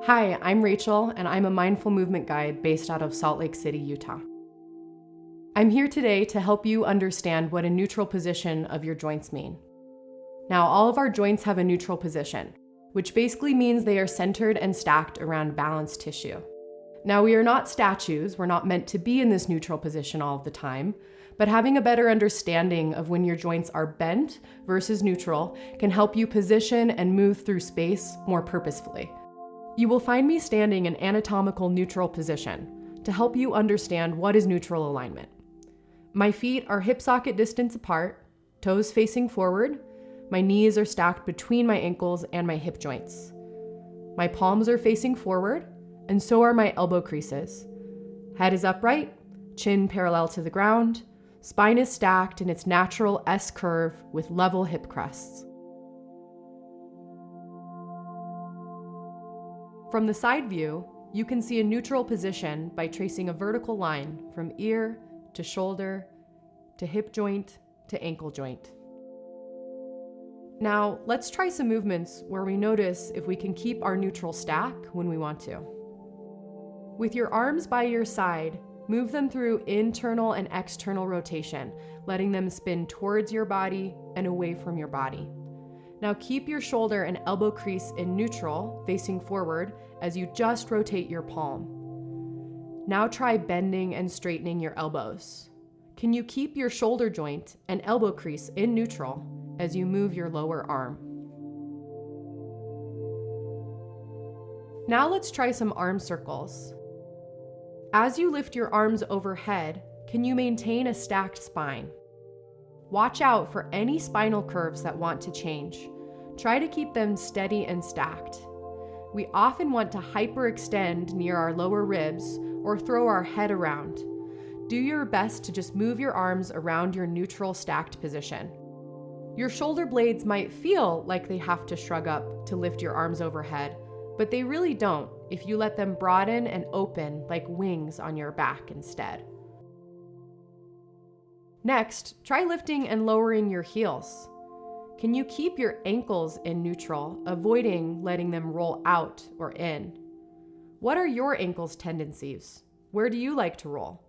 Hi, I'm Rachel, and I'm a mindful movement guide based out of Salt Lake City, Utah. I'm here today to help you understand what a neutral position of your joints mean. Now, all of our joints have a neutral position, which basically means they are centered and stacked around balanced tissue. Now, we are not statues, we're not meant to be in this neutral position all of the time, but having a better understanding of when your joints are bent versus neutral can help you position and move through space more purposefully. You will find me standing in anatomical neutral position to help you understand what is neutral alignment. My feet are hip socket distance apart, toes facing forward. My knees are stacked between my ankles and my hip joints. My palms are facing forward, and so are my elbow creases. Head is upright, chin parallel to the ground. Spine is stacked in its natural S curve with level hip crests. From the side view, you can see a neutral position by tracing a vertical line from ear to shoulder to hip joint to ankle joint. Now, let's try some movements where we notice if we can keep our neutral stack when we want to. With your arms by your side, move them through internal and external rotation, letting them spin towards your body and away from your body. Now keep your shoulder and elbow crease in neutral, facing forward, as you just rotate your palm. Now try bending and straightening your elbows. Can you keep your shoulder joint and elbow crease in neutral as you move your lower arm? Now let's try some arm circles. As you lift your arms overhead, can you maintain a stacked spine? Watch out for any spinal curves that want to change. Try to keep them steady and stacked. We often want to hyperextend near our lower ribs or throw our head around. Do your best to just move your arms around your neutral stacked position. Your shoulder blades might feel like they have to shrug up to lift your arms overhead, but they really don't if you let them broaden and open like wings on your back instead. Next, try lifting and lowering your heels. Can you keep your ankles in neutral, avoiding letting them roll out or in? What are your ankles' tendencies? Where do you like to roll?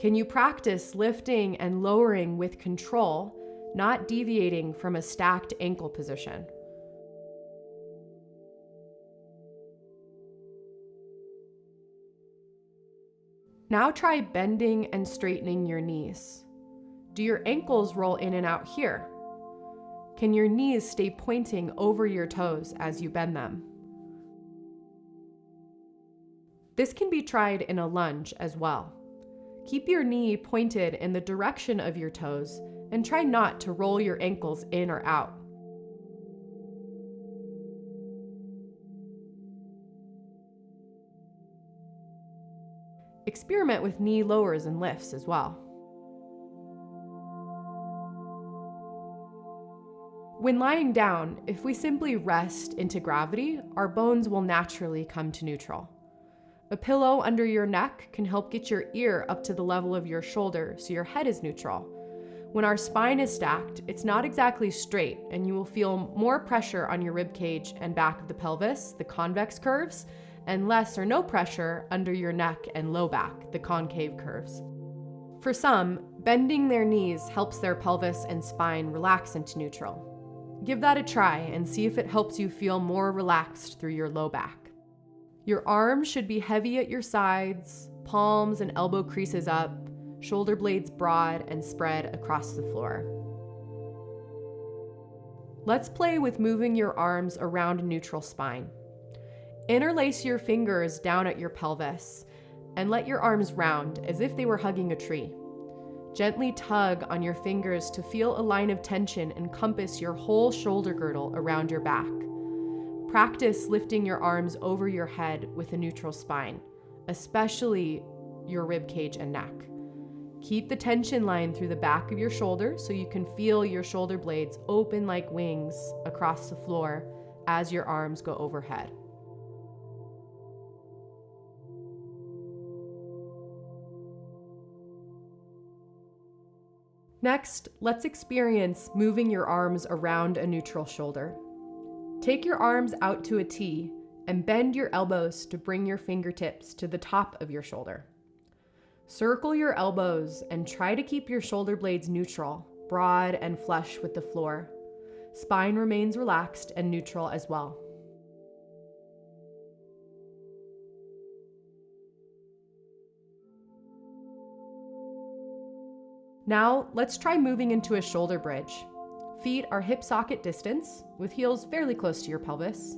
Can you practice lifting and lowering with control, not deviating from a stacked ankle position? Now try bending and straightening your knees. Do your ankles roll in and out here? Can your knees stay pointing over your toes as you bend them? This can be tried in a lunge as well. Keep your knee pointed in the direction of your toes and try not to roll your ankles in or out. Experiment with knee lowers and lifts as well. When lying down, if we simply rest into gravity, our bones will naturally come to neutral. A pillow under your neck can help get your ear up to the level of your shoulder so your head is neutral. When our spine is stacked, it's not exactly straight, and you will feel more pressure on your rib cage and back of the pelvis, the convex curves, and less or no pressure under your neck and low back, the concave curves. For some, bending their knees helps their pelvis and spine relax into neutral. Give that a try and see if it helps you feel more relaxed through your low back. Your arms should be heavy at your sides, palms and elbow creases up, shoulder blades broad and spread across the floor. Let's play with moving your arms around a neutral spine. Interlace your fingers down at your pelvis and let your arms round as if they were hugging a tree. Gently tug on your fingers to feel a line of tension encompass your whole shoulder girdle around your back. Practice lifting your arms over your head with a neutral spine, especially your rib cage and neck. Keep the tension line through the back of your shoulder so you can feel your shoulder blades open like wings across the floor as your arms go overhead. Next, let's experience moving your arms around a neutral shoulder. Take your arms out to a T and bend your elbows to bring your fingertips to the top of your shoulder. Circle your elbows and try to keep your shoulder blades neutral, broad and flush with the floor. Spine remains relaxed and neutral as well. Now, let's try moving into a shoulder bridge. Feet are hip socket distance, with heels fairly close to your pelvis.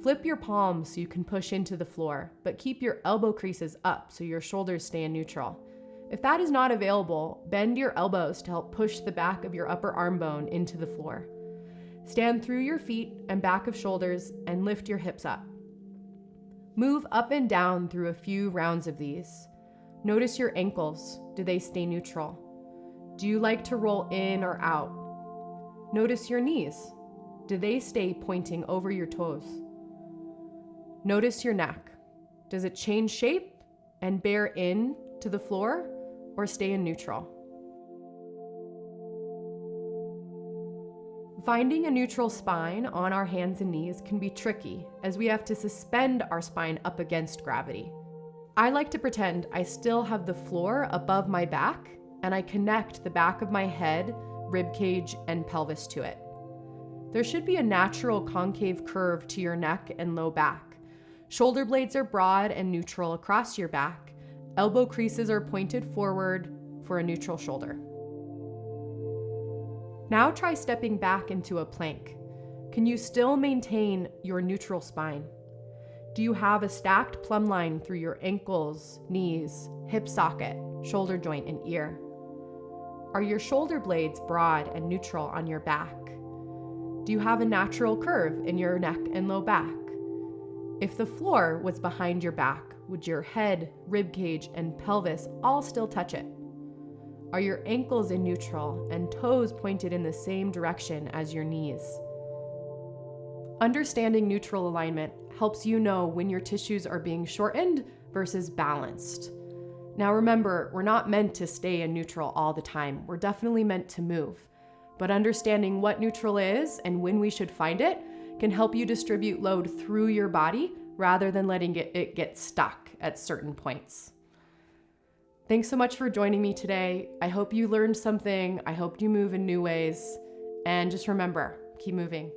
Flip your palms so you can push into the floor, but keep your elbow creases up so your shoulders stay in neutral. If that is not available, bend your elbows to help push the back of your upper arm bone into the floor. Stand through your feet and back of shoulders and lift your hips up. Move up and down through a few rounds of these. Notice your ankles. Do they stay neutral? Do you like to roll in or out? Notice your knees. Do they stay pointing over your toes? Notice your neck. Does it change shape and bear in to the floor or stay in neutral? Finding a neutral spine on our hands and knees can be tricky, as we have to suspend our spine up against gravity. I like to pretend I still have the floor above my back, and I connect the back of my head, rib cage, and pelvis to it. There should be a natural concave curve to your neck and low back. Shoulder blades are broad and neutral across your back. Elbow creases are pointed forward for a neutral shoulder. Now try stepping back into a plank. Can you still maintain your neutral spine? Do you have a stacked plumb line through your ankles, knees, hip socket, shoulder joint, and ear? Are your shoulder blades broad and neutral on your back? Do you have a natural curve in your neck and low back? If the floor was behind your back, would your head, rib cage, and pelvis all still touch it? Are your ankles in neutral and toes pointed in the same direction as your knees? Understanding neutral alignment helps you know when your tissues are being shortened versus balanced. Now remember, we're not meant to stay in neutral all the time. We're definitely meant to move. But understanding what neutral is and when we should find it can help you distribute load through your body rather than letting it get stuck at certain points. Thanks so much for joining me today. I hope you learned something. I hope you move in new ways. And just remember, keep moving.